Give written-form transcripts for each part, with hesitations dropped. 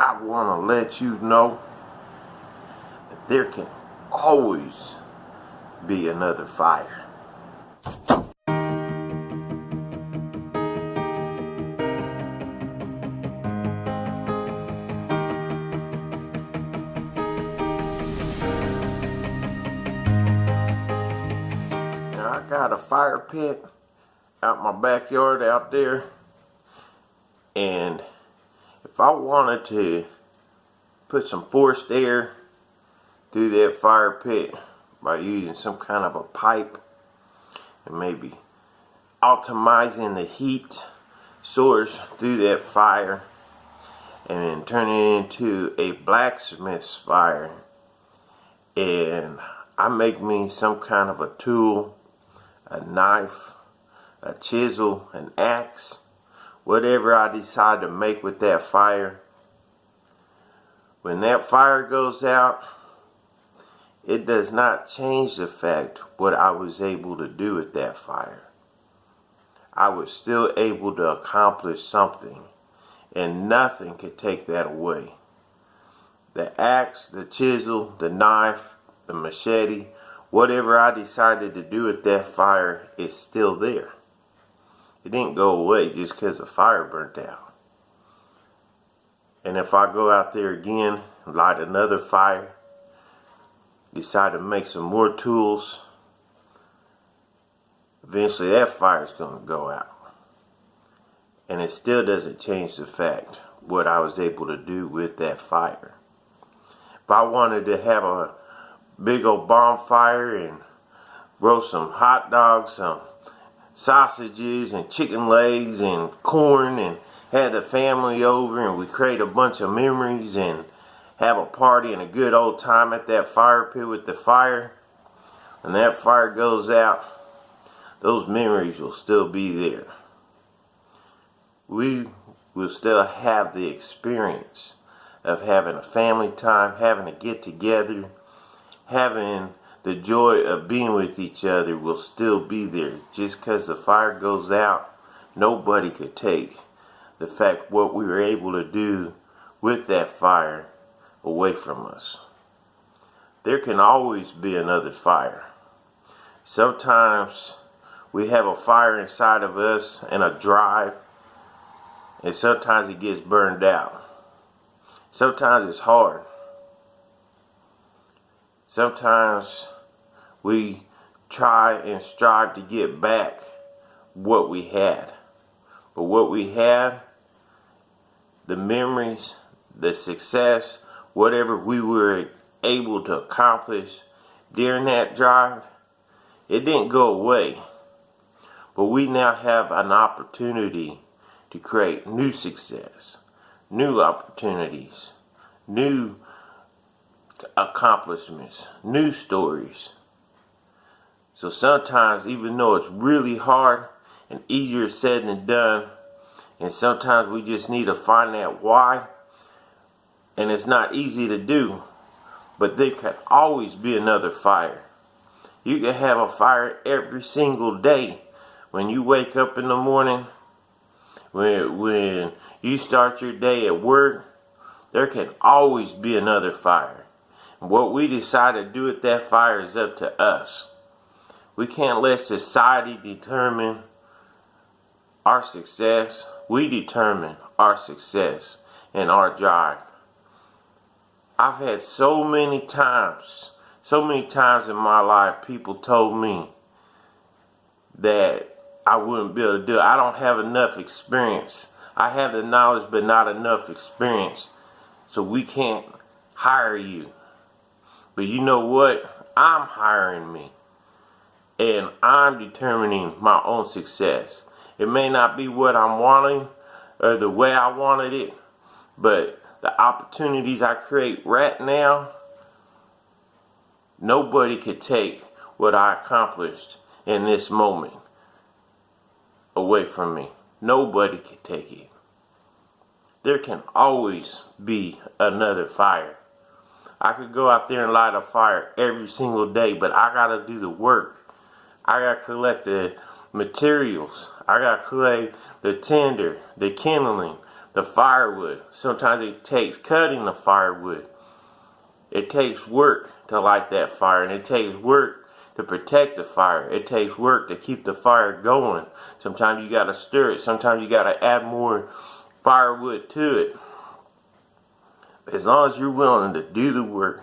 I want to let you know that there can always be another fire. Now I got a fire pit out my backyard out there, and if I wanted to put some forced air through that fire pit by using some kind of a pipe and maybe optimizing the heat source through that fire and then turn it into a blacksmith's fire, and I make me some kind of a tool, a knife, a chisel, an axe, whatever I decide to make with that fire. When that fire goes out, it does not change the fact what I was able to do with that fire. I was still able to accomplish something, and nothing could take that away. The axe, the chisel, the knife, the machete, whatever I decided to do with that fire is still there. It didn't go away just because the fire burnt out. And if I go out there again, light another fire, decide to make some more tools, eventually that fire is going to go out. And it still doesn't change the fact what I was able to do with that fire. If I wanted to have a big old bonfire and roast some hot dogs, some sausages and chicken legs and corn, and had the family over and we create a bunch of memories and have a party and a good old time at that fire pit with the fire, and that fire goes out, those memories will still be there. We will still have the experience of having a family time, having a get together, having the joy of being with each other will still be there. Just because the fire goes out, nobody could take the fact what we were able to do with that fire away from us. There can always be another fire. Sometimes we have a fire inside of us and a drive, and sometimes it gets burned out. Sometimes it's hard. Sometimes we try and strive to get back what we had. But what we had, the memories, the success, whatever we were able to accomplish during that drive, it didn't go away. But we now have an opportunity to create new success, new opportunities, new accomplishments, new stories. So sometimes, even though it's really hard and easier said than done, and sometimes we just need to find that why, and it's not easy to do, but there can always be another fire. You can have a fire every single day. When you wake up in the morning, when you start your day at work, there can always be another fire. What we decide to do with that fire is up to us. We can't let society determine our success. We determine our success and our drive. I've had so many times in my life, people told me that I wouldn't be able to do it. I don't have enough experience. I have the knowledge but not enough experience. So we can't hire you. But you know what? I'm hiring me. And I'm determining my own success. It may not be what I'm wanting or the way I wanted it, but the opportunities I create right now, nobody could take what I accomplished in this moment away from me. Nobody could take it. There can always be another fire. I could go out there and light a fire every single day, but I gotta do the work. I gotta collect the materials. I gotta collect the tinder, the kindling, the firewood. Sometimes it takes cutting the firewood. It takes work to light that fire, and it takes work to protect the fire. It takes work to keep the fire going. Sometimes you gotta stir it. Sometimes you gotta add more firewood to it. As long as you're willing to do the work,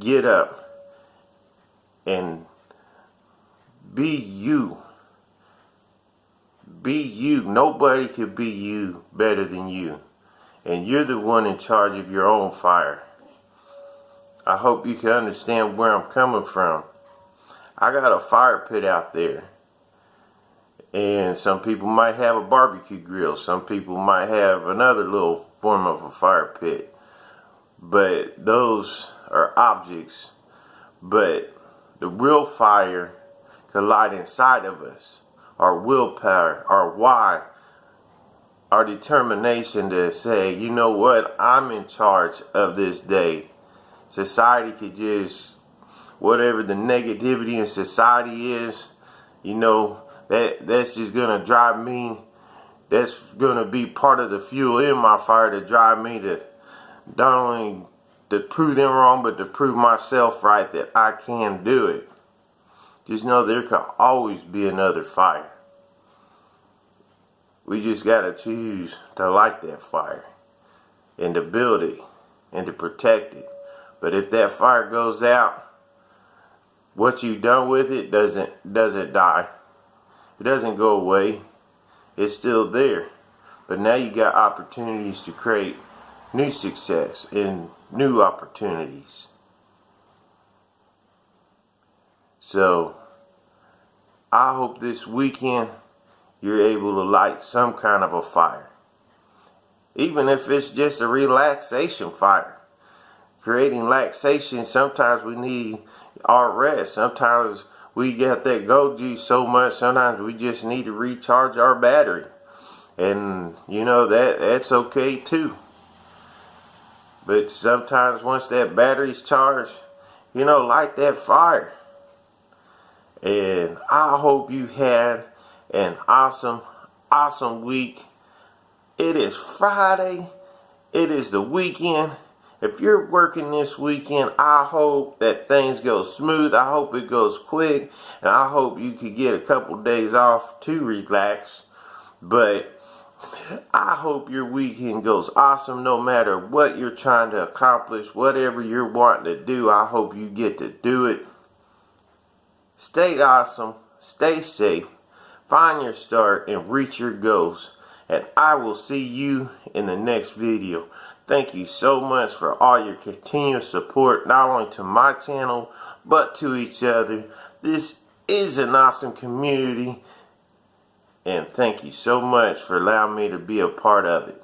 get up and be you. Be you. Nobody could be you better than you. And you're the one in charge of your own fire. I hope you can understand where I'm coming from. I got a fire pit out there. And some people might have a barbecue grill. Some people might have another little form of a fire pit. But those are objects. But the real fire can light inside of us. Our willpower, our why, our determination to say, you know what, I'm in charge of this day. Society could just, whatever the negativity in society is, you know, that's just gonna drive me, that's gonna be part of the fuel in my fire to drive me to not only to prove them wrong, but to prove myself right that I can do it. Just know there could always be another fire. We just gotta choose to light that fire and to build it and to protect it. But if that fire goes out, what you've done with it doesn't die. It doesn't go away. It's still there. But now you got opportunities to create new success and new opportunities. So I hope this weekend you're able to light some kind of a fire. Even if it's just a relaxation fire. Creating relaxation, sometimes we need our rest. Sometimes we get that go juice so much, sometimes we just need to recharge our battery. And you know, that's okay too. But sometimes once that battery's charged, you know, light that fire. And I hope you had an awesome week. It is Friday. It is the weekend. If you're working this weekend, I hope that things go smooth. I hope it goes quick. And I hope you could get a couple days off to relax. But I hope your weekend goes awesome no matter what you're trying to accomplish. Whatever you're wanting to do, I hope you get to do it. Stay awesome. Stay safe. Find your start and reach your goals. And I will see you in the next video. Thank you so much for all your continuous support, not only to my channel, but to each other. This is an awesome community, and thank you so much for allowing me to be a part of it.